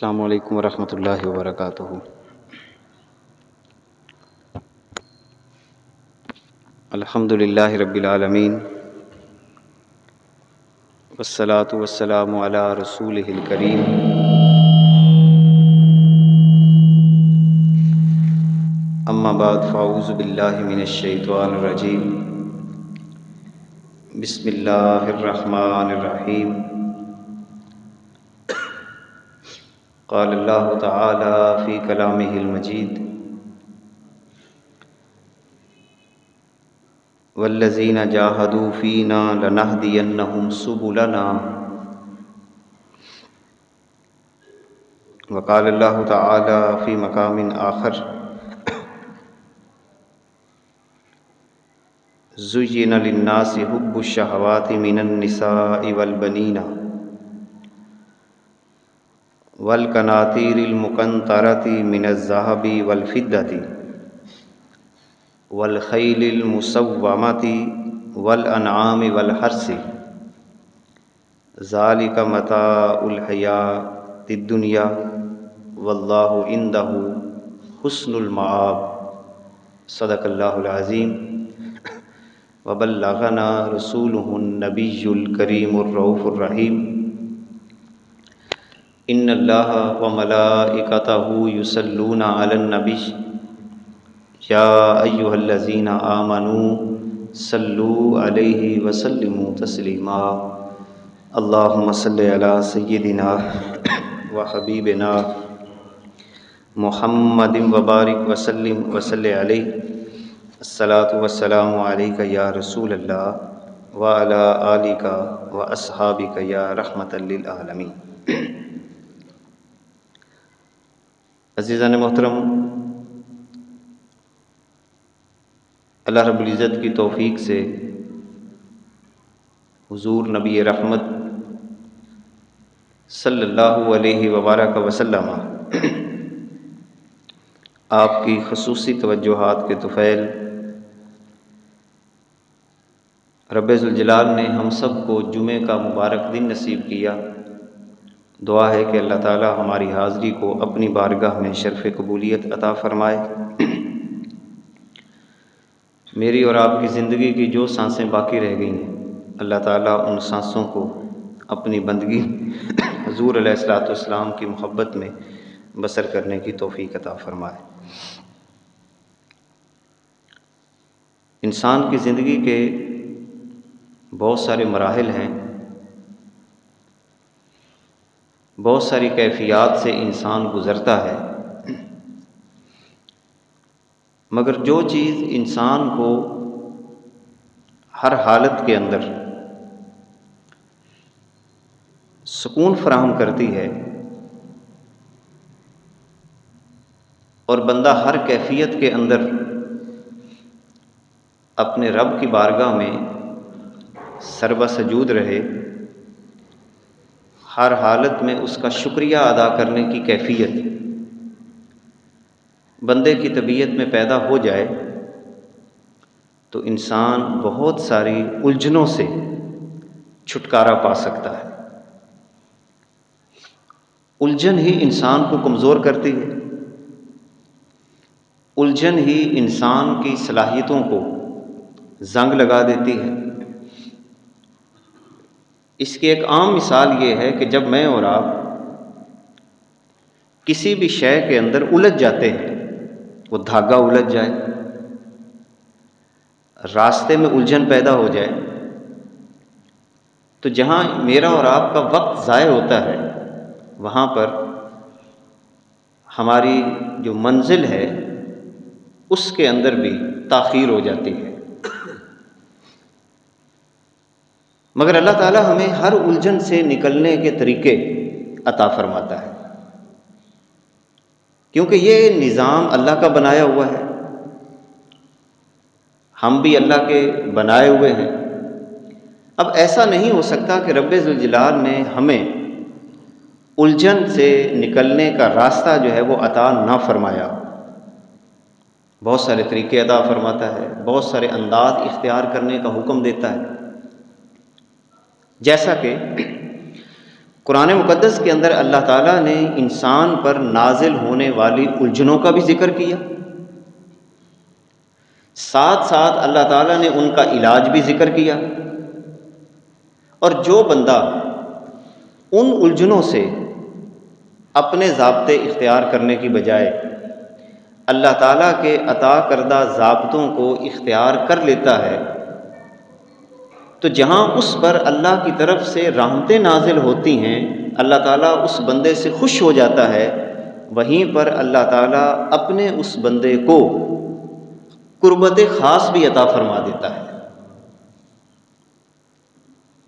السلام علیکم ورحمۃ اللہ وبرکاتہ۔ الحمد للہ رب العالمین والصلاة والسلام علی رسولہ الکریم۔ اما بعد فاعوذ باللہ من الشیطان الرجیم۔ بسم اللہ الرحمن الرحیم۔ قال اللہ تعالی فی کلامہ المجید: والذین جاہدوا فینا لنہدینہم سبلنا۔ وقال اللہ تعالی فی مقام آخر: زین للناس حب الشہوات من النساء والبنین والقناطیر المقنطرۃ من الذہب والفضۃ والخیل المسومۃ والانعام والحرث ذالک متاع الحیاۃ الدنیا واللہ عندہ حسن المآب۔ صدق اللہ العظیم وبلغنا رسولہ النبی الکریم الرؤوف الرحیم۔ ان اللہ وملائکتہ یصلون علی النبی یا ایھا الذین آمنوا صلوا علیہ وسلموا تسلیما۔ اللہم صل علی سیدنا وحبیبنا محمد وبارک وسلم وصلی علیہ۔ الصلاۃ والسلام علیک یا رسول اللہ وعلی آلک واصحابک یا رحمۃ للعالمین۔ عزیزان محترم، اللہ رب العزت کی توفیق سے حضور نبی رحمت صلی اللہ علیہ وبارک وسلم آپ کی خصوصی توجہات کے طفیل رب ذوالجلال نے ہم سب کو جمعے کا مبارک دن نصیب کیا۔ دعا ہے کہ اللہ تعالی ہماری حاضری کو اپنی بارگاہ میں شرف قبولیت عطا فرمائے۔ میری اور آپ کی زندگی کی جو سانسیں باقی رہ گئی ہیں، اللہ تعالیٰ ان سانسوں کو اپنی بندگی حضور علیہ الصلوۃ والسلام کی محبت میں بسر کرنے کی توفیق عطا فرمائے۔ انسان کی زندگی کے بہت سارے مراحل ہیں، بہت ساری کیفیات سے انسان گزرتا ہے، مگر جو چیز انسان کو ہر حالت کے اندر سکون فراہم کرتی ہے اور بندہ ہر کیفیت کے اندر اپنے رب کی بارگاہ میں سربہ سجود رہے، ہر حالت میں اس کا شکریہ ادا کرنے کی کیفیت بندے کی طبیعت میں پیدا ہو جائے تو انسان بہت ساری الجھنوں سے چھٹکارا پا سکتا ہے۔ الجھن ہی انسان کو کمزور کرتی ہے، الجھن ہی انسان کی صلاحیتوں کو زنگ لگا دیتی ہے۔ اس کی ایک عام مثال یہ ہے کہ جب میں اور آپ کسی بھی شے کے اندر الجھ جاتے ہیں، وہ دھاگا الجھ جائے، راستے میں الجھن پیدا ہو جائے، تو جہاں میرا اور آپ کا وقت ضائع ہوتا ہے وہاں پر ہماری جو منزل ہے اس کے اندر بھی تاخیر ہو جاتی ہے۔ مگر اللہ تعالیٰ ہمیں ہر الجھن سے نکلنے کے طریقے عطا فرماتا ہے، کیونکہ یہ نظام اللہ کا بنایا ہوا ہے، ہم بھی اللہ کے بنائے ہوئے ہیں۔ اب ایسا نہیں ہو سکتا کہ رب ذوالجلال نے ہمیں الجھن سے نکلنے کا راستہ جو ہے وہ عطا نہ فرمایا۔ بہت سارے طریقے عطا فرماتا ہے، بہت سارے انداز اختیار کرنے کا حکم دیتا ہے۔ جیسا کہ قرآن مقدس کے اندر اللہ تعالیٰ نے انسان پر نازل ہونے والی الجھنوں کا بھی ذکر کیا، ساتھ ساتھ اللہ تعالیٰ نے ان کا علاج بھی ذکر کیا، اور جو بندہ ان الجھنوں سے اپنے ضابطے اختیار کرنے کی بجائے اللہ تعالیٰ کے عطا کردہ ضابطوں کو اختیار کر لیتا ہے، تو جہاں اس پر اللہ کی طرف سے رحمتیں نازل ہوتی ہیں، اللہ تعالیٰ اس بندے سے خوش ہو جاتا ہے، وہیں پر اللہ تعالیٰ اپنے اس بندے کو قربت خاص بھی عطا فرما دیتا ہے،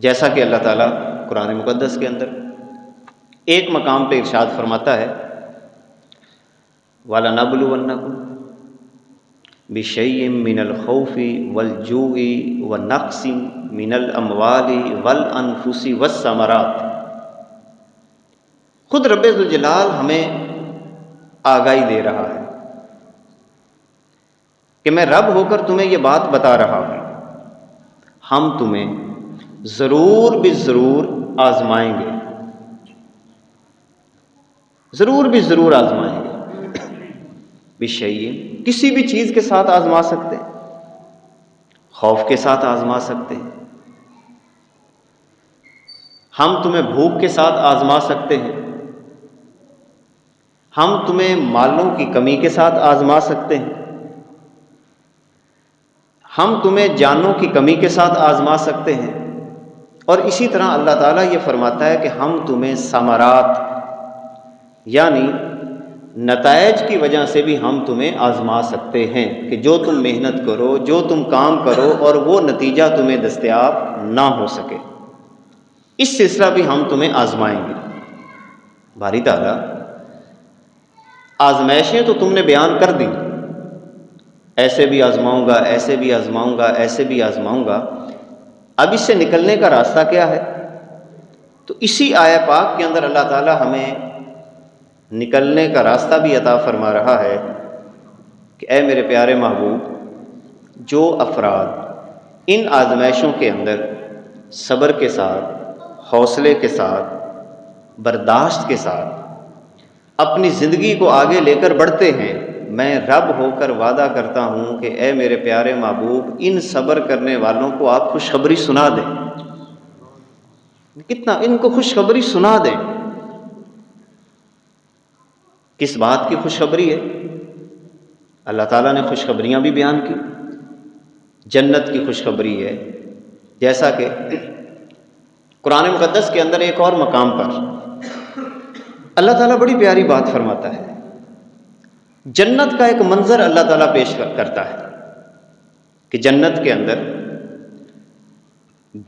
جیسا کہ اللہ تعالیٰ قرآن مقدس کے اندر ایک مقام پہ ارشاد فرماتا ہے، وَلَنَبْلُوَنَّكُمْ بِشَيْءٍ مِّنَ الْخَوْفِ وَالْجُوعِ وَنَقْصٍ مِّنَ الْأَمْوَالِ وَالْأَنفُسِ وَالثَّمَرَاتِ۔ خود رب ذوالجلال ہمیں آگاہی دے رہا ہے کہ میں رب ہو کر تمہیں یہ بات بتا رہا ہوں، ہم تمہیں ضرور بھی ضرور آزمائیں گے، ضرور بھی ضرور آزمائیں گے، بشیء کسی بھی چیز کے ساتھ آزما سکتے ہیں، خوف کے ساتھ آزما سکتے ہیں، ہم تمہیں بھوک کے ساتھ آزما سکتے ہیں، ہم تمہیں مالوں کی کمی کے ساتھ آزما سکتے ہیں، ہم تمہیں جانوں کی کمی کے ساتھ آزما سکتے ہیں، اور اسی طرح اللہ تعالیٰ یہ فرماتا ہے کہ ہم تمہیں ثمرات یعنی نتائج کی وجہ سے بھی ہم تمہیں آزما سکتے ہیں، کہ جو تم محنت کرو، جو تم کام کرو اور وہ نتیجہ تمہیں دستیاب نہ ہو سکے، اس سلسلہ بھی ہم تمہیں آزمائیں گے۔ باری تعالیٰ آزمائشیں تو تم نے بیان کر دی، ایسے بھی آزماؤں گا، ایسے بھی آزماؤں گا، ایسے بھی آزماؤں گا، اب اس سے نکلنے کا راستہ کیا ہے؟ تو اسی آیہ پاک کے اندر اللہ تعالیٰ ہمیں نکلنے کا راستہ بھی عطا فرما رہا ہے کہ اے میرے پیارے محبوب، جو افراد ان آزمائشوں کے اندر صبر کے ساتھ، حوصلے کے ساتھ، برداشت کے ساتھ اپنی زندگی کو آگے لے کر بڑھتے ہیں، میں رب ہو کر وعدہ کرتا ہوں کہ اے میرے پیارے محبوب، ان صبر کرنے والوں کو آپ خوشخبری سنا دیں، کتنا ان کو خوشخبری سنا دیں۔ کس بات کی خوشخبری ہے؟ اللہ تعالیٰ نے خوشخبریاں بھی بیان کی، جنت کی خوشخبری ہے، جیسا کہ قرآن مقدس کے اندر ایک اور مقام پر اللہ تعالیٰ بڑی پیاری بات فرماتا ہے، جنت کا ایک منظر اللہ تعالیٰ پیش کرتا ہے کہ جنت کے اندر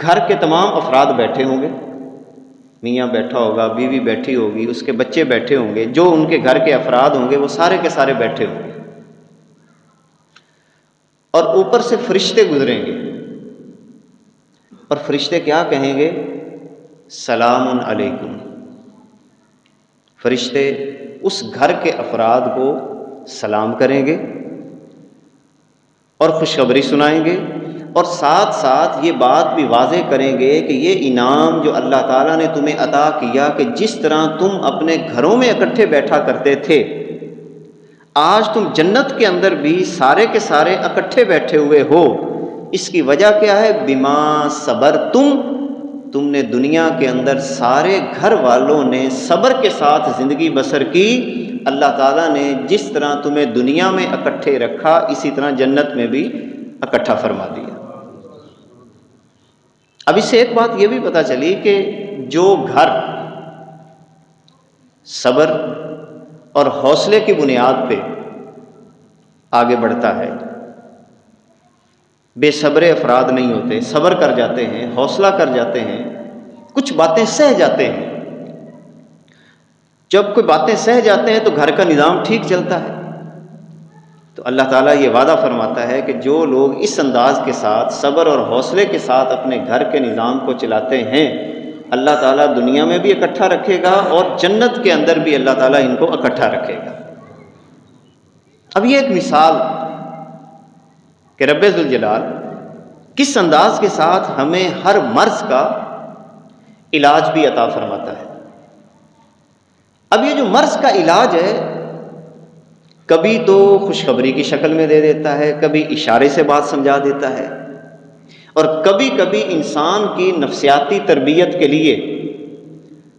گھر کے تمام افراد بیٹھے ہوں گے، میاں بیٹھا ہوگا، بیوی بیٹھی ہوگی، اس کے بچے بیٹھے ہوں گے، جو ان کے گھر کے افراد ہوں گے وہ سارے کے سارے بیٹھے ہوں گے، اور اوپر سے فرشتے گزریں گے، اور فرشتے کیا کہیں گے؟ سلام علیکم۔ فرشتے اس گھر کے افراد کو سلام کریں گے اور خوشخبری سنائیں گے، اور ساتھ ساتھ یہ بات بھی واضح کریں گے کہ یہ انعام جو اللہ تعالیٰ نے تمہیں عطا کیا، کہ جس طرح تم اپنے گھروں میں اکٹھے بیٹھا کرتے تھے، آج تم جنت کے اندر بھی سارے کے سارے اکٹھے بیٹھے ہوئے ہو، اس کی وجہ کیا ہے؟ بما صبر تم نے دنیا کے اندر سارے گھر والوں نے صبر کے ساتھ زندگی بسر کی، اللہ تعالیٰ نے جس طرح تمہیں دنیا میں اکٹھے رکھا، اسی طرح جنت میں بھی اکٹھا فرما دیا۔ اب اس سے ایک بات یہ بھی پتہ چلی کہ جو گھر صبر اور حوصلے کی بنیاد پہ آگے بڑھتا ہے، بے صبر افراد نہیں ہوتے، صبر کر جاتے ہیں، حوصلہ کر جاتے ہیں، کچھ باتیں سہ جاتے ہیں، جب کوئی باتیں سہ جاتے ہیں تو گھر کا نظام ٹھیک چلتا ہے۔ تو اللہ تعالیٰ یہ وعدہ فرماتا ہے کہ جو لوگ اس انداز کے ساتھ صبر اور حوصلے کے ساتھ اپنے گھر کے نظام کو چلاتے ہیں، اللہ تعالیٰ دنیا میں بھی اکٹھا رکھے گا اور جنت کے اندر بھی اللہ تعالیٰ ان کو اکٹھا رکھے گا۔ اب یہ ایک مثال کہ رب ذوالجلال کس انداز کے ساتھ ہمیں ہر مرض کا علاج بھی عطا فرماتا ہے۔ اب یہ جو مرض کا علاج ہے، کبھی تو خوشخبری کی شکل میں دے دیتا ہے، کبھی اشارے سے بات سمجھا دیتا ہے، اور کبھی کبھی انسان کی نفسیاتی تربیت کے لیے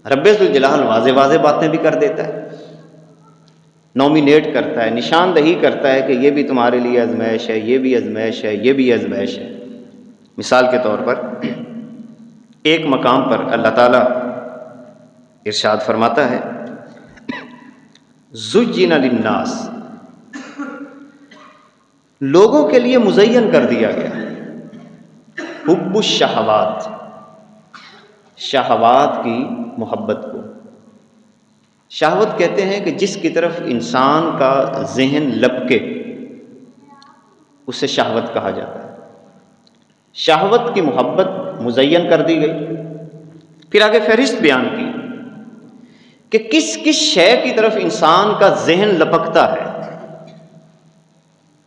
رب ذوالجلال واضح واضح باتیں بھی کر دیتا ہے، نومینیٹ کرتا ہے، نشاندہی کرتا ہے کہ یہ بھی تمہارے لیے آزمائش ہے، یہ بھی آزمائش ہے، یہ بھی آزمائش ہے۔ مثال کے طور پر ایک مقام پر اللہ تعالیٰ ارشاد فرماتا ہے، زُجِّنَ لِلنَّاسِ، لوگوں کے لیے مزین کر دیا گیا، حب الشہوات، شہوات کی محبت کو۔ شہوت کہتے ہیں کہ جس کی طرف انسان کا ذہن لپکے اسے شہوت کہا جاتا ہے۔ شہوت کی محبت مزین کر دی گئی۔ پھر آگے فہرست بیان کی کہ کس کس شے کی طرف انسان کا ذہن لپکتا ہے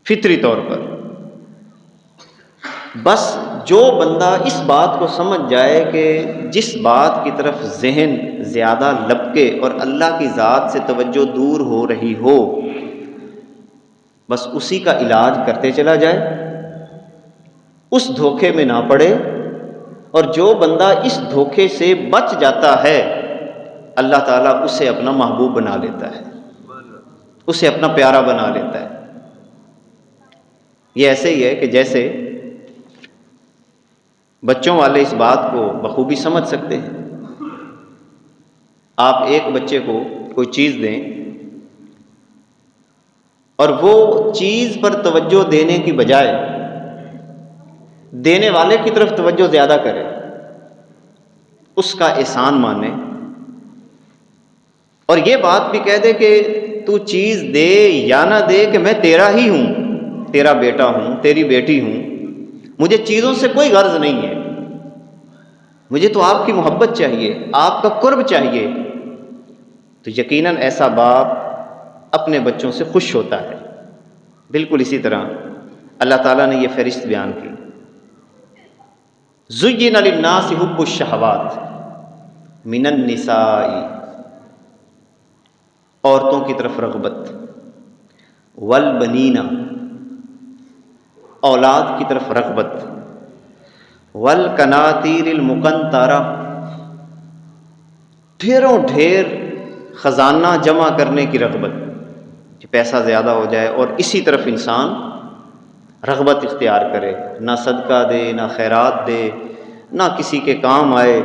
فطری طور پر۔ بس جو بندہ اس بات کو سمجھ جائے کہ جس بات کی طرف ذہن زیادہ لپکے اور اللہ کی ذات سے توجہ دور ہو رہی ہو، بس اسی کا علاج کرتے چلا جائے، اس دھوکے میں نہ پڑے، اور جو بندہ اس دھوکے سے بچ جاتا ہے اللہ تعالیٰ اسے اپنا محبوب بنا لیتا ہے، اسے اپنا پیارا بنا لیتا ہے۔ یہ ایسے ہی ہے کہ جیسے بچوں والے اس بات کو بخوبی سمجھ سکتے ہیں۔ آپ ایک بچے کو کوئی چیز دیں اور وہ چیز پر توجہ دینے کی بجائے دینے والے کی طرف توجہ زیادہ کرے، اس کا احسان مانے، اور یہ بات بھی کہہ دے کہ تو چیز دے یا نہ دے کہ میں تیرا ہی ہوں، تیرا بیٹا ہوں، تیری بیٹی ہوں، مجھے چیزوں سے کوئی غرض نہیں ہے، مجھے تو آپ کی محبت چاہیے، آپ کا قرب چاہیے، تو یقیناً ایسا باپ اپنے بچوں سے خوش ہوتا ہے۔ بالکل اسی طرح اللہ تعالیٰ نے یہ فہرست بیان کی، زُيِّنَ لِلنَّاسِ حُبُّ الشَّهَوَاتِ مِنَ النِّسَاءِ، عورتوں کی طرف رغبت، والبنین، اولاد کی طرف رغبت، والقناطیر المقنطرہ، ڈھیروں ڈھیر خزانہ جمع کرنے کی رغبت، کہ پیسہ زیادہ ہو جائے اور اسی طرف انسان رغبت اختیار کرے، نہ صدقہ دے، نہ خیرات دے، نہ کسی کے کام آئے،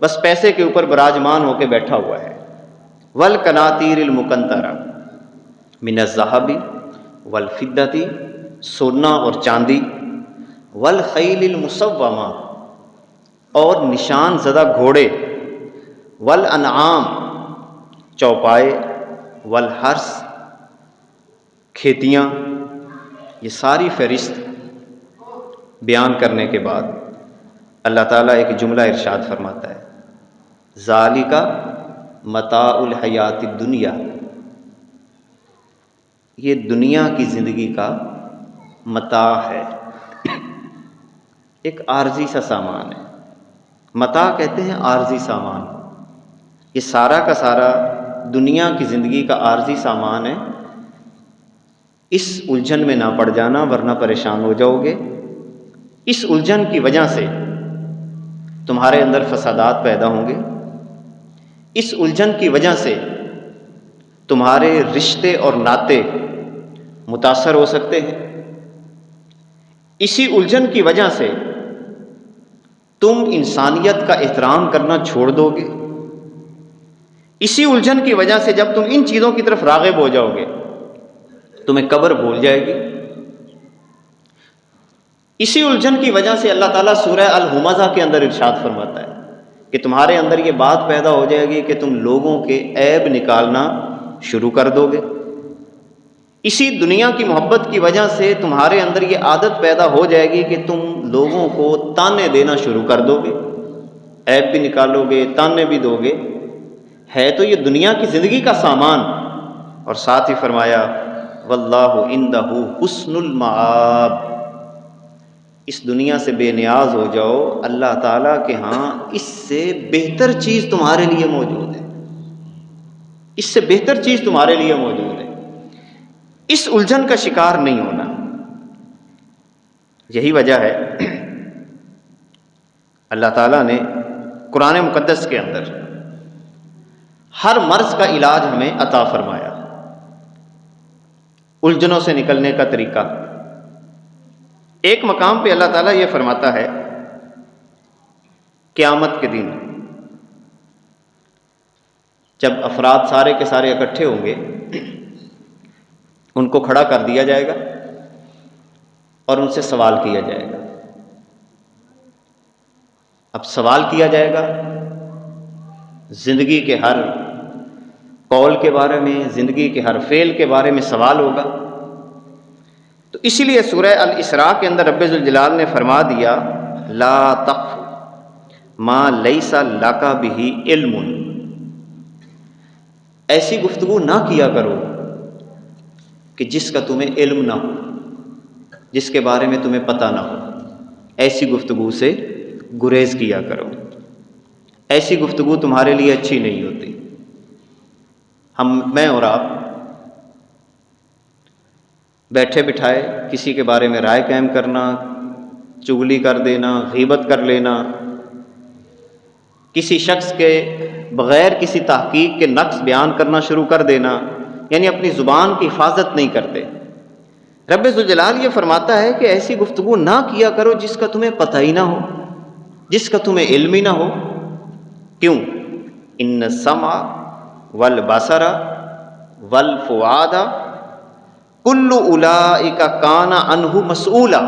بس پیسے کے اوپر براجمان ہو کے بیٹھا ہوا ہے۔ والقناطیر المقنطرہ من الذہب والفضۃ، سونا اور چاندی، والخیل المسومہ، اور نشان زدہ گھوڑے، والانعام، چوپائے، والحرث، کھیتیاں۔ یہ ساری فہرست بیان کرنے کے بعد اللہ تعالیٰ ایک جملہ ارشاد فرماتا ہے، ذالک متاع الحیات الدنیا، یہ دنیا کی زندگی کا متاع ہے، ایک عارضی سا سامان ہے۔ متاع کہتے ہیں عارضی سامان، یہ سارا کا سارا دنیا کی زندگی کا عارضی سامان ہے۔ اس الجھن میں نہ پڑ جانا ورنہ پریشان ہو جاؤ گے۔ اس الجھن کی وجہ سے تمہارے اندر فسادات پیدا ہوں گے، اس الجھن کی وجہ سے تمہارے رشتے اور ناطے متاثر ہو سکتے ہیں، اسی الجھن کی وجہ سے تم انسانیت کا احترام کرنا چھوڑ دو گے، اسی الجھن کی وجہ سے جب تم ان چیزوں کی طرف راغب ہو جاؤ گے تمہیں قبر بھول جائے گی۔ اسی الجھن کی وجہ سے اللہ تعالیٰ سورہ الہمزہ کے اندر ارشاد فرماتا ہے کہ تمہارے اندر یہ بات پیدا ہو جائے گی کہ تم لوگوں کے عیب نکالنا شروع کر دو گے، اسی دنیا کی محبت کی وجہ سے تمہارے اندر یہ عادت پیدا ہو جائے گی کہ تم لوگوں کو تانے دینا شروع کر دو گے، عیب بھی نکالو گے، تانے بھی دو گے۔ ہے تو یہ دنیا کی زندگی کا سامان، اور ساتھ ہی فرمایا واللہ عندہ حسن المآب، اس دنیا سے بے نیاز ہو جاؤ، اللہ تعالیٰ کے ہاں اس سے بہتر چیز تمہارے لیے موجود ہے۔ اس سے بہتر چیز تمہارے لیے موجود ہے، اس الجھن کا شکار نہیں ہونا۔ یہی وجہ ہے اللہ تعالیٰ نے قرآن مقدس کے اندر ہر مرض کا علاج ہمیں عطا فرمایا، الجھنوں سے نکلنے کا طریقہ۔ ایک مقام پہ اللہ تعالیٰ یہ فرماتا ہے، قیامت کے دن جب افراد سارے کے سارے اکٹھے ہوں گے، ان کو کھڑا کر دیا جائے گا اور ان سے سوال کیا جائے گا۔ اب سوال کیا جائے گا زندگی کے ہر قول کے بارے میں، زندگی کے ہر فعل کے بارے میں سوال ہوگا۔ تو اسی لیے سورہ الاسراء کے اندر رب ذوالجلال نے فرما دیا، لا تقف ما لیس لک بہ علم، ایسی گفتگو نہ کیا کرو کہ جس کا تمہیں علم نہ ہو، جس کے بارے میں تمہیں پتہ نہ ہو، ایسی گفتگو سے گریز کیا کرو۔ ایسی گفتگو تمہارے لیے اچھی نہیں ہوتی۔ میں اور آپ بیٹھے بٹھائے کسی کے بارے میں رائے قائم کرنا، چغلی کر دینا، غیبت کر لینا، کسی شخص کے بغیر کسی تحقیق کے نقص بیان کرنا شروع کر دینا، یعنی اپنی زبان کی حفاظت نہیں کرتے۔ رب ذوالجلال یہ فرماتا ہے کہ ایسی گفتگو نہ کیا کرو جس کا تمہیں پتہ ہی نہ ہو، جس کا تمہیں علم ہی نہ ہو۔ کیوں؟ ان السمع والبصر والفؤاد کل اولئک کان عنہ مسئولا۔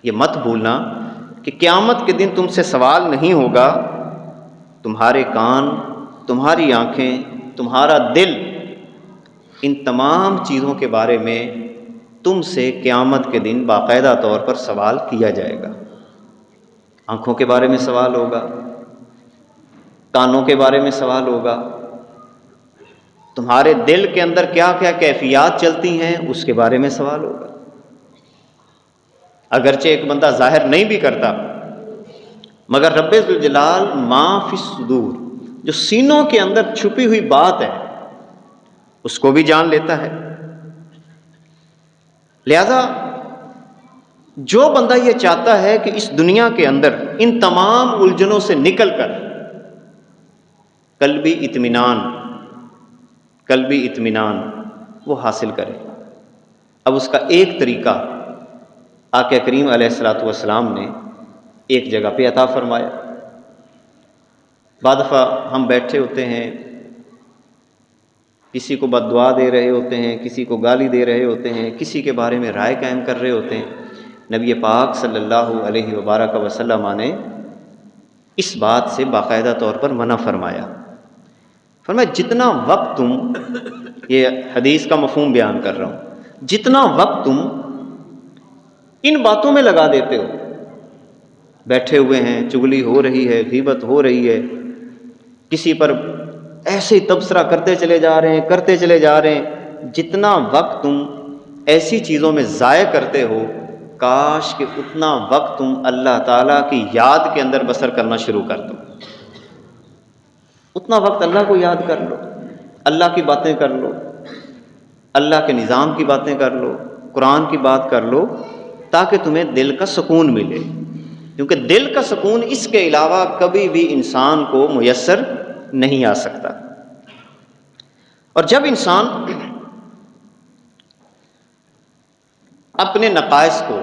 یہ مت بھولنا کہ قیامت کے دن تم سے سوال نہیں ہوگا، تمہارے کان، تمہاری آنکھیں، تمہارا دل، ان تمام چیزوں کے بارے میں تم سے قیامت کے دن باقاعدہ طور پر سوال کیا جائے گا۔ آنکھوں کے بارے میں سوال ہوگا، کانوں کے بارے میں سوال ہوگا، تمہارے دل کے اندر کیا کیا کیفیات چلتی ہیں اس کے بارے میں سوال ہوگا۔ اگرچہ ایک بندہ ظاہر نہیں بھی کرتا، مگر رب ذوالجلال ما فی الصدور، جو سینوں کے اندر چھپی ہوئی بات ہے، اس کو بھی جان لیتا ہے۔ لہذا جو بندہ یہ چاہتا ہے کہ اس دنیا کے اندر ان تمام الجھنوں سے نکل کر قلبی اطمینان وہ حاصل کرے، اب اس کا ایک طریقہ آقا کریم علیہ الصلوۃ والسلام نے ایک جگہ پہ عطا فرمایا۔ بعض دفعہ ہم بیٹھے ہوتے ہیں، کسی کو بد دعا دے رہے ہوتے ہیں، کسی کو گالی دے رہے ہوتے ہیں، کسی کے بارے میں رائے قائم کر رہے ہوتے ہیں۔ نبی پاک صلی اللہ علیہ وبارک وسلم نے اس بات سے باقاعدہ طور پر منع فرمایا۔ فرمایا جتنا وقت تم، یہ حدیث کا مفہوم بیان کر رہا ہوں، جتنا وقت تم ان باتوں میں لگا دیتے ہو، بیٹھے ہوئے ہیں، چغلی ہو رہی ہے، غیبت ہو رہی ہے، کسی پر ایسے ہی تبصرہ کرتے چلے جا رہے ہیں، جتنا وقت تم ایسی چیزوں میں ضائع کرتے ہو، کاش کہ اتنا وقت تم اللہ تعالیٰ کی یاد کے اندر بسر کرنا شروع کر دو۔ اتنا وقت اللہ کو یاد کر لو، اللہ کی باتیں کر لو، اللہ کے نظام کی باتیں کر لو، قرآن کی بات کر لو، تاکہ تمہیں دل کا سکون ملے، کیونکہ دل کا سکون اس کے علاوہ کبھی بھی انسان کو میسر نہیں آ سکتا۔ اور جب انسان اپنے نقائص کو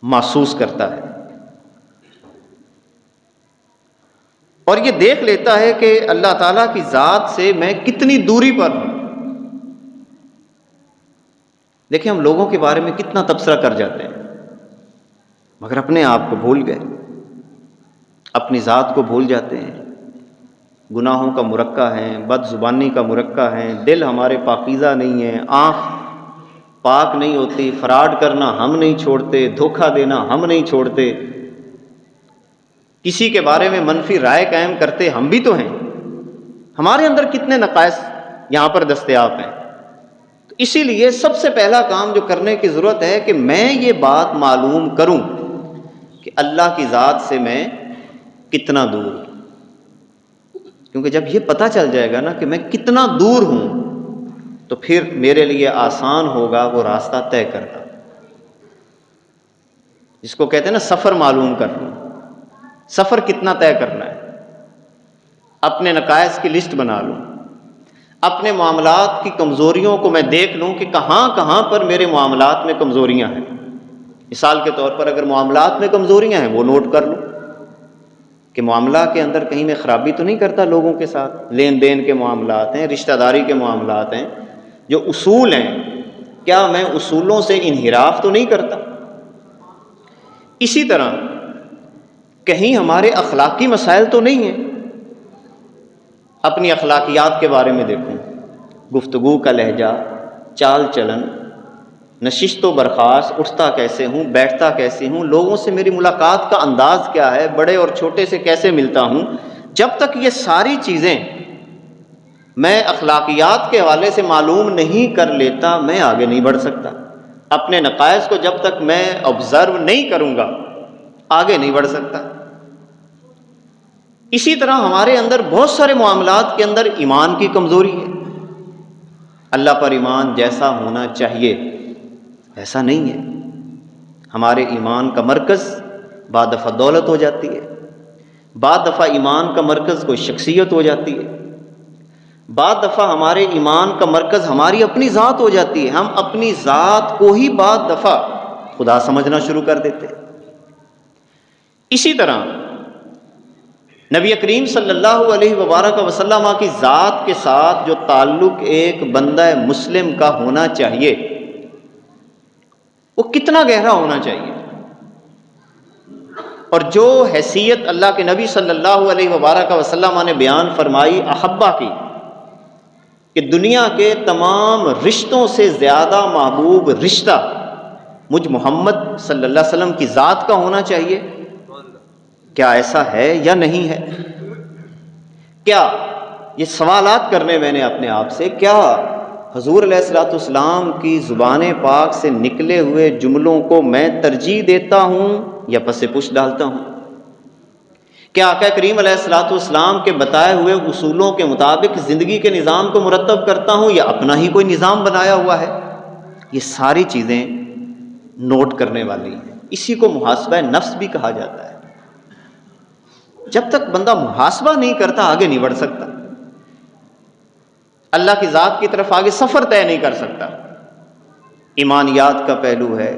محسوس کرتا ہے اور یہ دیکھ لیتا ہے کہ اللہ تعالیٰ کی ذات سے میں کتنی دوری پر ہوں۔ دیکھیں ہم لوگوں کے بارے میں کتنا تبصرہ کر جاتے ہیں، مگر اپنے آپ کو بھول گئے، اپنی ذات کو بھول جاتے ہیں، گناہوں کا مرقع ہیں، بد زبانی کا مرقع ہیں، دل ہمارے پاکیزہ نہیں ہیں، آنکھ پاک نہیں ہوتی، فراڈ کرنا ہم نہیں چھوڑتے، دھوکہ دینا ہم نہیں چھوڑتے، کسی کے بارے میں منفی رائے قائم کرتے ہم بھی تو ہیں۔ ہمارے اندر کتنے نقائص یہاں پر دستیاب ہیں۔ تو اسی لیے سب سے پہلا کام جو کرنے کی ضرورت ہے کہ میں یہ بات معلوم کروں کہ اللہ کی ذات سے میں کتنا دور ہوں۔ کیونکہ جب یہ پتہ چل جائے گا نا کہ میں کتنا دور ہوں تو پھر میرے لیے آسان ہوگا وہ راستہ طے کرنا، جس کو کہتے ہیں نا سفر معلوم کرنا، سفر کتنا طے کرنا ہے۔ اپنے نقائص کی لسٹ بنا لوں، اپنے معاملات کی کمزوریوں کو میں دیکھ لوں کہ کہاں کہاں پر میرے معاملات میں کمزوریاں ہیں۔ مثال کے طور پر اگر معاملات میں کمزوریاں ہیں وہ نوٹ کر لوں کہ معاملہ کے اندر کہیں میں خرابی تو نہیں کرتا، لوگوں کے ساتھ لین دین کے معاملات ہیں، رشتہ داری کے معاملات ہیں، جو اصول ہیں کیا میں اصولوں سے انحراف تو نہیں کرتا۔ اسی طرح کہیں ہمارے اخلاقی مسائل تو نہیں ہیں، اپنی اخلاقیات کے بارے میں دیکھوں، گفتگو کا لہجہ، چال چلن، نشست و برخاست، اٹھتا کیسے ہوں، بیٹھتا کیسے ہوں، لوگوں سے میری ملاقات کا انداز کیا ہے، بڑے اور چھوٹے سے کیسے ملتا ہوں۔ جب تک یہ ساری چیزیں میں اخلاقیات کے حوالے سے معلوم نہیں کر لیتا میں آگے نہیں بڑھ سکتا۔ اپنے نقائص کو جب تک میں آبزرو نہیں کروں گا آگے نہیں بڑھ سکتا۔ اسی طرح ہمارے اندر بہت سارے معاملات کے اندر ایمان کی کمزوری ہے، اللہ پر ایمان جیسا ہونا چاہیے ایسا نہیں ہے۔ ہمارے ایمان کا مرکز بعض دفعہ دولت ہو جاتی ہے، بعض دفعہ ایمان کا مرکز کوئی شخصیت ہو جاتی ہے، بعض دفعہ ہمارے ایمان کا مرکز ہماری اپنی ذات ہو جاتی ہے، ہم اپنی ذات کو ہی بعض دفعہ خدا سمجھنا شروع کر دیتے ہیں۔ اسی طرح نبی کریم صلی اللہ علیہ وبارک وسلم کی ذات کے ساتھ جو تعلق ایک بندہ مسلم کا ہونا چاہیے وہ کتنا گہرا ہونا چاہیے، اور جو حیثیت اللہ کے نبی صلی اللہ علیہ وبارک وسلم نے بیان فرمائی احبہ کی کہ دنیا کے تمام رشتوں سے زیادہ محبوب رشتہ مجھ محمد صلی اللہ علیہ وسلم کی ذات کا ہونا چاہیے، کیا ایسا ہے یا نہیں ہے؟ کیا یہ سوالات کرنے میں نے اپنے آپ سے، کیا حضور علیہ الصلوۃ والسلام کی زبان پاک سے نکلے ہوئے جملوں کو میں ترجیح دیتا ہوں یا پس پش ڈالتا ہوں؟ کیا آقا کریم علیہ الصلوۃ والسلام کے بتائے ہوئے اصولوں کے مطابق زندگی کے نظام کو مرتب کرتا ہوں یا اپنا ہی کوئی نظام بنایا ہوا ہے؟ یہ ساری چیزیں نوٹ کرنے والی ہیں، اسی کو محاسبہ نفس بھی کہا جاتا ہے۔ جب تک بندہ محاسبہ نہیں کرتا آگے نہیں بڑھ سکتا، اللہ کی ذات کی طرف آگے سفر طے نہیں کر سکتا۔ ایمانیات کا پہلو ہے،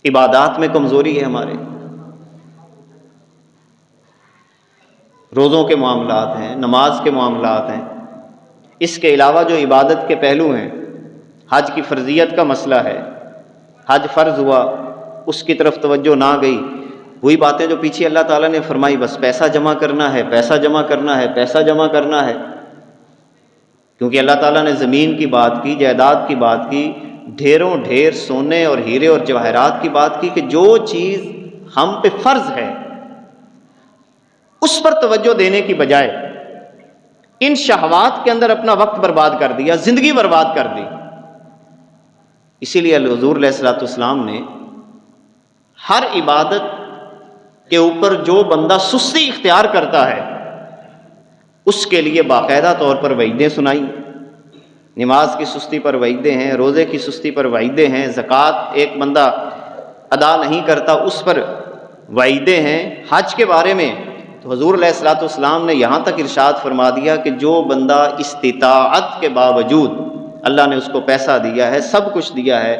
عبادات میں کمزوری ہے، ہمارے روزوں کے معاملات ہیں، نماز کے معاملات ہیں، اس کے علاوہ جو عبادت کے پہلو ہیں، حج کی فرضیت کا مسئلہ ہے، حج فرض ہوا اس کی طرف توجہ نہ گئی، وہی باتیں جو پیچھے اللہ تعالیٰ نے فرمائی، بس پیسہ جمع کرنا ہے، پیسہ جمع کرنا ہے، پیسہ جمع کرنا ہے، کیونکہ اللہ تعالیٰ نے زمین کی بات کی، جائیداد کی بات کی، ڈھیروں ڈھیر سونے اور ہیرے اور جواہرات کی بات کی کہ جو چیز ہم پہ فرض ہے اس پر توجہ دینے کی بجائے ان شہوات کے اندر اپنا وقت برباد کر دیا، زندگی برباد کر دی۔ اسی لیے حضور علیہ الصلوۃ والسلام نے ہر عبادت کے اوپر جو بندہ سستی اختیار کرتا ہے اس کے لیے باقاعدہ طور پر وعیدیں سنائی۔ نماز کی سستی پر وعیدیں ہیں، روزے کی سستی پر وعیدیں ہیں، زکوٰۃ ایک بندہ ادا نہیں کرتا اس پر وعیدیں ہیں۔ حج کے بارے میں تو حضور علیہ الصلوۃ والسلام نے یہاں تک ارشاد فرما دیا کہ جو بندہ استطاعت کے باوجود، اللہ نے اس کو پیسہ دیا ہے، سب کچھ دیا ہے،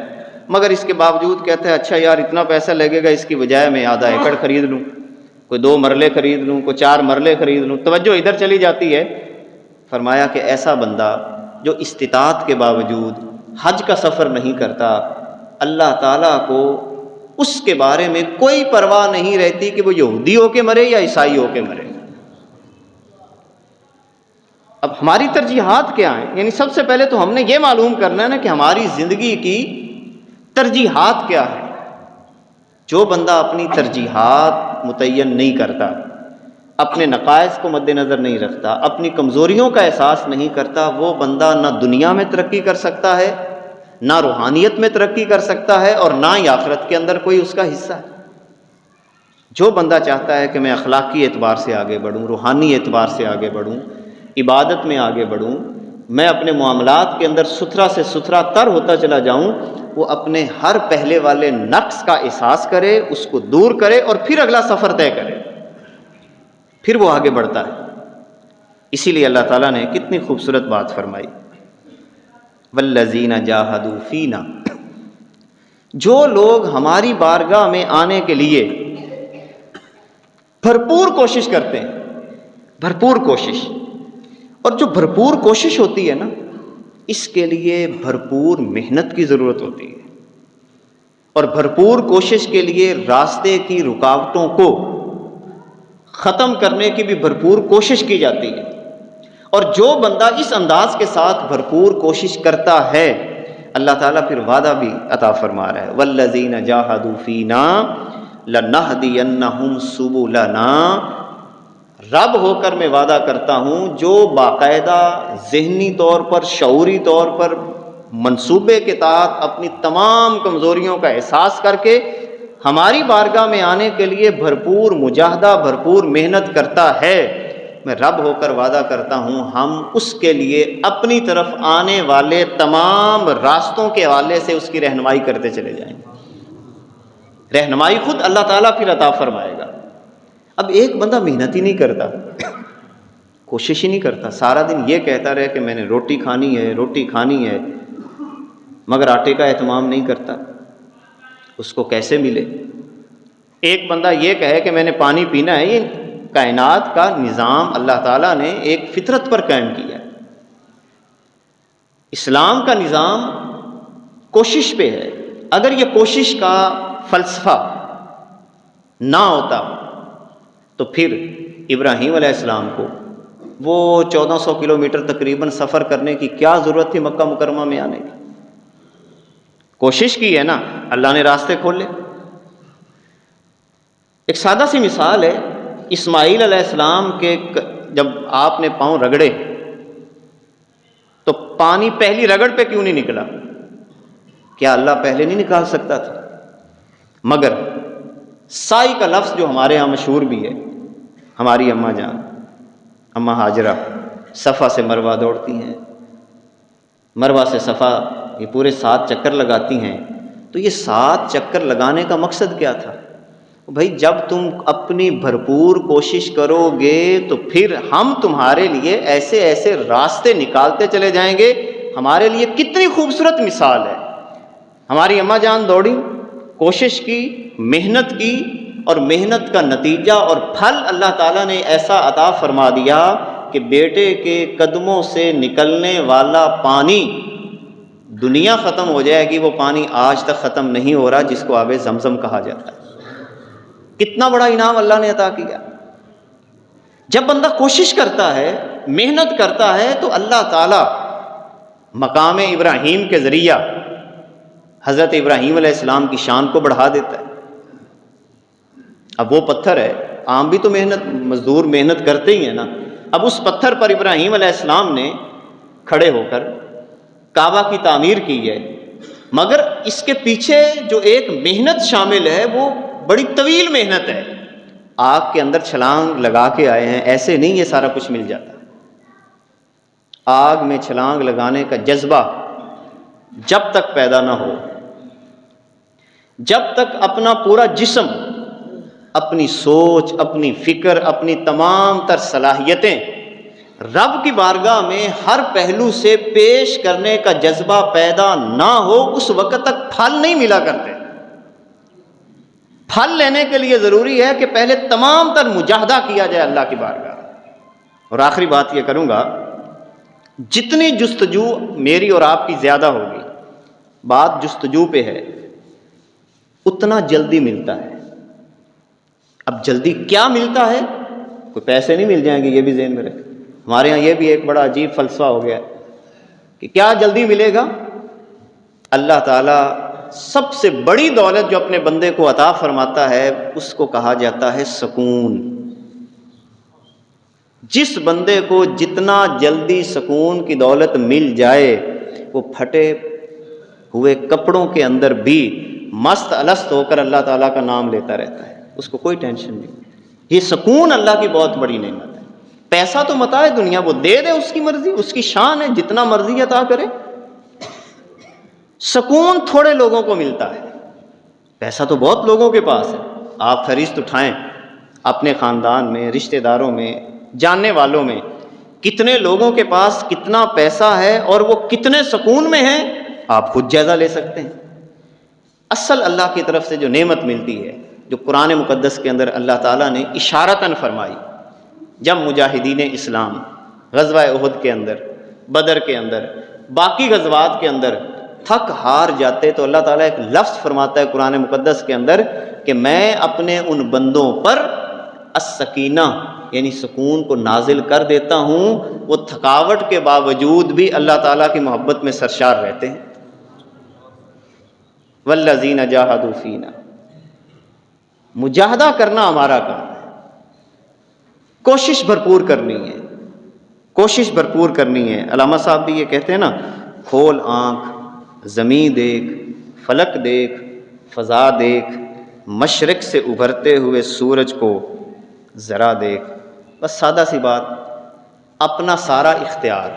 مگر اس کے باوجود کہتا ہے اچھا یار اتنا پیسہ لگے گا، اس کی بجائے میں آدھا ایکڑ خرید لوں، کوئی 2 مرلے خرید لوں، کوئی 4 مرلے خرید لوں، توجہ ادھر چلی جاتی ہے۔ فرمایا کہ ایسا بندہ جو استطاعت کے باوجود حج کا سفر نہیں کرتا، اللہ تعالیٰ کو اس کے بارے میں کوئی پرواہ نہیں رہتی کہ وہ یہودی ہو کے مرے یا عیسائی ہو کے مرے۔ اب ہماری ترجیحات کیا ہیں؟ یعنی سب سے پہلے تو ہم نے یہ معلوم کرنا ہے نا کہ ہماری زندگی کی ترجیحات کیا ہے۔ جو بندہ اپنی ترجیحات متعین نہیں کرتا، اپنے نقائص کو مد نظر نہیں رکھتا، اپنی کمزوریوں کا احساس نہیں کرتا، وہ بندہ نہ دنیا میں ترقی کر سکتا ہے، نہ روحانیت میں ترقی کر سکتا ہے، اور نہ ہی آخرت کے اندر کوئی اس کا حصہ ہے۔ جو بندہ چاہتا ہے کہ میں اخلاقی اعتبار سے آگے بڑھوں، روحانی اعتبار سے آگے بڑھوں، عبادت میں آگے بڑھوں، میں اپنے معاملات کے اندر ستھرا سے ستھرا تر ہوتا چلا جاؤں، وہ اپنے ہر پہلے والے نقص کا احساس کرے، اس کو دور کرے اور پھر اگلا سفر طے کرے، پھر وہ آگے بڑھتا ہے۔ اسی لیے اللہ تعالیٰ نے کتنی خوبصورت بات فرمائی، والذین جاہدوا فینا، جو لوگ ہماری بارگاہ میں آنے کے لیے بھرپور کوشش کرتے ہیں، بھرپور کوشش، اور جو بھرپور کوشش ہوتی ہے نا، اس کے لیے بھرپور محنت کی ضرورت ہوتی ہے، اور بھرپور کوشش کے لیے راستے کی رکاوٹوں کو ختم کرنے کی بھی بھرپور کوشش کی جاتی ہے۔ اور جو بندہ اس انداز کے ساتھ بھرپور کوشش کرتا ہے، اللہ تعالیٰ پھر وعدہ بھی عطا فرما رہا ہے، والذین جاہدوا فینا لنہدینہم سبلنا، رب ہو کر میں وعدہ کرتا ہوں جو باقاعدہ ذہنی طور پر، شعوری طور پر منصوبے کے تحت اپنی تمام کمزوریوں کا احساس کر کے ہماری بارگاہ میں آنے کے لیے بھرپور مجاہدہ، بھرپور محنت کرتا ہے، میں رب ہو کر وعدہ کرتا ہوں ہم اس کے لیے اپنی طرف آنے والے تمام راستوں کے حوالے سے اس کی رہنمائی کرتے چلے جائیں گے۔ رہنمائی خود اللہ تعالیٰ پھر عطا فرمائے گا۔ اب ایک بندہ محنت ہی نہیں کرتا، کوشش ہی نہیں کرتا، سارا دن یہ کہتا رہے کہ میں نے روٹی کھانی ہے، روٹی کھانی ہے، مگر آٹے کا اہتمام نہیں کرتا، اس کو کیسے ملے؟ ایک بندہ یہ کہے کہ میں نے پانی پینا ہے، یہ کائنات کا نظام اللہ تعالیٰ نے ایک فطرت پر قائم کیا ہے۔ اسلام کا نظام کوشش پہ ہے۔ اگر یہ کوشش کا فلسفہ نہ ہوتا تو پھر ابراہیم علیہ السلام کو وہ 1400 کلومیٹر تقریباً سفر کرنے کی کیا ضرورت تھی مکہ مکرمہ میں آنے کی؟ کوشش کی ہے نا، اللہ نے راستے کھولے۔ ایک سادہ سی مثال ہے، اسماعیل علیہ السلام کے جب آپ نے پاؤں رگڑے تو پانی پہلی رگڑ پہ کیوں نہیں نکلا؟ کیا اللہ پہلے نہیں نکال سکتا تھا؟ مگر سائی کا لفظ جو ہمارے ہاں مشہور بھی ہے، ہماری اماں جان، اماں ہاجرہ صفا سے مروہ دوڑتی ہیں، مروہ سے صفا یہ پورے 7 چکر لگاتی ہیں۔ تو یہ 7 چکر لگانے کا مقصد کیا تھا؟ بھائی جب تم اپنی بھرپور کوشش کرو گے تو پھر ہم تمہارے لیے ایسے ایسے راستے نکالتے چلے جائیں گے۔ ہمارے لیے کتنی خوبصورت مثال ہے، ہماری اماں جان دوڑی، کوشش کی، محنت کی، اور محنت کا نتیجہ اور پھل اللہ تعالیٰ نے ایسا عطا فرما دیا کہ بیٹے کے قدموں سے نکلنے والا پانی، دنیا ختم ہو جائے گی وہ پانی آج تک ختم نہیں ہو رہا، جس کو آب زمزم کہا جاتا ہے۔ کتنا بڑا انعام اللہ نے عطا کیا۔ جب بندہ کوشش کرتا ہے، محنت کرتا ہے، تو اللہ تعالیٰ مقام ابراہیم کے ذریعہ حضرت ابراہیم علیہ السلام کی شان کو بڑھا دیتا ہے۔ اب وہ پتھر ہے، عام بھی تو مزدور محنت کرتے ہی ہیں نا، اب اس پتھر پر ابراہیم علیہ السلام نے کھڑے ہو کر کعبہ کی تعمیر کی ہے، مگر اس کے پیچھے جو ایک محنت شامل ہے وہ بڑی طویل محنت ہے۔ آگ کے اندر چھلانگ لگا کے آئے ہیں، ایسے نہیں یہ سارا کچھ مل جاتا۔ آگ میں چھلانگ لگانے کا جذبہ جب تک پیدا نہ ہو، جب تک اپنا پورا جسم، اپنی سوچ، اپنی فکر، اپنی تمام تر صلاحیتیں رب کی بارگاہ میں ہر پہلو سے پیش کرنے کا جذبہ پیدا نہ ہو، اس وقت تک پھل نہیں ملا کرتے۔ پھل لینے کے لیے ضروری ہے کہ پہلے تمام تر مجاہدہ کیا جائے اللہ کی بارگاہ۔ اور آخری بات یہ کروں گا، جتنی جستجو میری اور آپ کی زیادہ ہوگی، بات جستجو پہ ہے، اتنا جلدی ملتا ہے۔ اب جلدی کیا ملتا ہے؟ کوئی پیسے نہیں مل جائیں گے، یہ بھی ذہن میں رکھیں۔ ہمارے ہاں یہ بھی ایک بڑا عجیب فلسفہ ہو گیا ہے کہ کیا جلدی ملے گا؟ اللہ تعالیٰ سب سے بڑی دولت جو اپنے بندے کو عطا فرماتا ہے اس کو کہا جاتا ہے سکون۔ جس بندے کو جتنا جلدی سکون کی دولت مل جائے، وہ پھٹے ہوئے کپڑوں کے اندر بھی مست الست ہو کر اللہ تعالیٰ کا نام لیتا رہتا ہے۔ اس کو کوئی ٹینشن نہیں۔ یہ سکون اللہ کی بہت بڑی نعمت ہے۔ پیسہ تو متاع دنیا، وہ دے دے، اس کی مرضی، اس کی شان ہے، جتنا مرضی عطا کرے۔ سکون تھوڑے لوگوں کو ملتا ہے، پیسہ تو بہت لوگوں کے پاس ہے۔ آپ فہرست اٹھائیں اپنے خاندان میں، رشتہ داروں میں، جاننے والوں میں، کتنے لوگوں کے پاس کتنا پیسہ ہے اور وہ کتنے سکون میں ہیں، آپ خود جائزہ لے سکتے ہیں۔ اصل اللہ کی طرف سے جو نعمت ملتی ہے، جو قرآن مقدس کے اندر اللہ تعالیٰ نے اشارتاً فرمائی، جب مجاہدین اسلام غزوہ احد کے اندر، بدر کے اندر، باقی غزوات کے اندر تھک ہار جاتے تو اللہ تعالیٰ ایک لفظ فرماتا ہے قرآن مقدس کے اندر کہ میں اپنے ان بندوں پر السکینہ یعنی سکون کو نازل کر دیتا ہوں، وہ تھکاوٹ کے باوجود بھی اللہ تعالیٰ کی محبت میں سرشار رہتے ہیں۔ والذین جاہدوا فینا، مجاہدہ کرنا ہمارا کام ہے، کوشش بھرپور کرنی ہے، کوشش بھرپور کرنی ہے۔ علامہ صاحب بھی یہ کہتے ہیں نا، کھول آنکھ، زمین دیکھ، فلک دیکھ، فضا دیکھ، مشرق سے ابھرتے ہوئے سورج کو ذرا دیکھ۔ بس سادہ سی بات، اپنا سارا اختیار،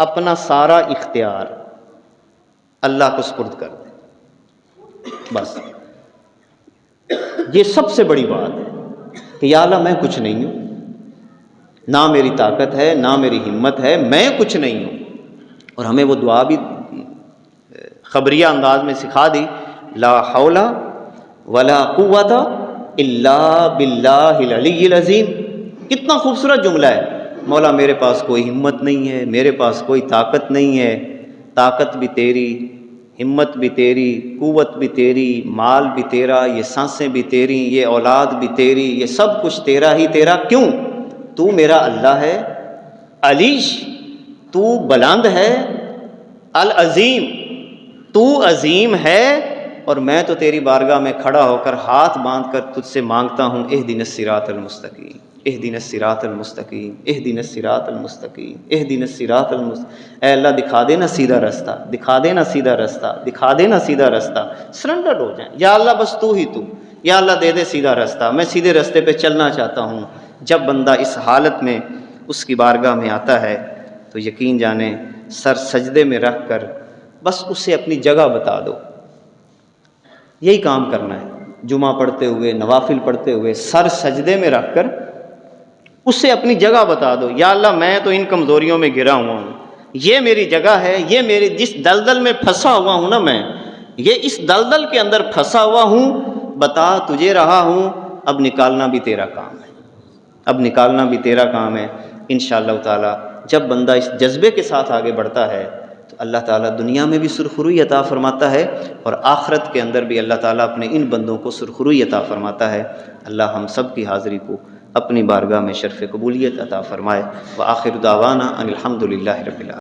اپنا سارا اختیار اللہ کو سپرد کر دے۔ بس یہ سب سے بڑی بات ہے کہ یا اللہ میں کچھ نہیں ہوں، نہ میری طاقت ہے، نہ میری ہمت ہے، میں کچھ نہیں ہوں۔ اور ہمیں وہ دعا بھی خبریہ انداز میں سکھا دی، لا حول ولا قوت الا باللہ العلی العظیم۔ کتنا خوبصورت جملہ ہے، مولا میرے پاس کوئی ہمت نہیں ہے، میرے پاس کوئی طاقت نہیں ہے، طاقت بھی تیری، ہمت بھی تیری، قوت بھی تیری، مال بھی تیرا، یہ سانسیں بھی تیری، یہ اولاد بھی تیری، یہ سب کچھ تیرا ہی تیرا۔ کیوں؟ تو میرا اللہ ہے، علیش، تو بلند ہے، العظیم، تو عظیم ہے، اور میں تو تیری بارگاہ میں کھڑا ہو کر ہاتھ باندھ کر تجھ سے مانگتا ہوں، اہدنا الصراط المستقیم، اہدنا الصراط المستقیم، اہدنا الصراط المستقیم، اہدنا الصراط المستقیم۔ اے اللہ دکھا دینا سیدھا رستہ، دکھا دینا سیدھا رستہ، دکھا دینا سیدھا رستہ۔ سرنڈر ہو جائیں، یا اللہ بس تو ہی تو، یا اللہ دے دے سیدھا رستہ، میں سیدھے رستے پہ چلنا چاہتا ہوں۔ جب بندہ اس حالت میں اس کی بارگاہ میں آتا ہے تو یقین جانیں سر سجدے میں رکھ کر بس اسے اپنی جگہ بتا دو۔ یہی کام کرنا ہے، جمعہ پڑھتے ہوئے، نوافل پڑھتے ہوئے، سر سجدے میں رکھ کر اسے اپنی جگہ بتا دو، یا اللہ میں تو ان کمزوریوں میں گرا ہوا ہوں، یہ میری جگہ ہے، یہ میری جس دلدل میں پھنسا ہوا ہوں نا، میں یہ اس دلدل کے اندر پھنسا ہوا ہوں، بتا تجھے رہا ہوں، اب نکالنا بھی تیرا کام ہے، اب نکالنا بھی تیرا کام ہے۔ انشاءاللہ تعالی جب بندہ اس جذبے کے ساتھ آگے بڑھتا ہے تو اللہ تعالیٰ دنیا میں بھی سرخروئی عطا فرماتا ہے، اور آخرت کے اندر بھی اللہ تعالیٰ اپنے ان بندوں کو سرخروئی عطا فرماتا ہے۔ اللہ ہم سب کی حاضری کو اپنی بارگاہ میں شرف قبولیت عطا فرمائے۔ وآخر دعوانا ان الحمد للہ رب العالمین۔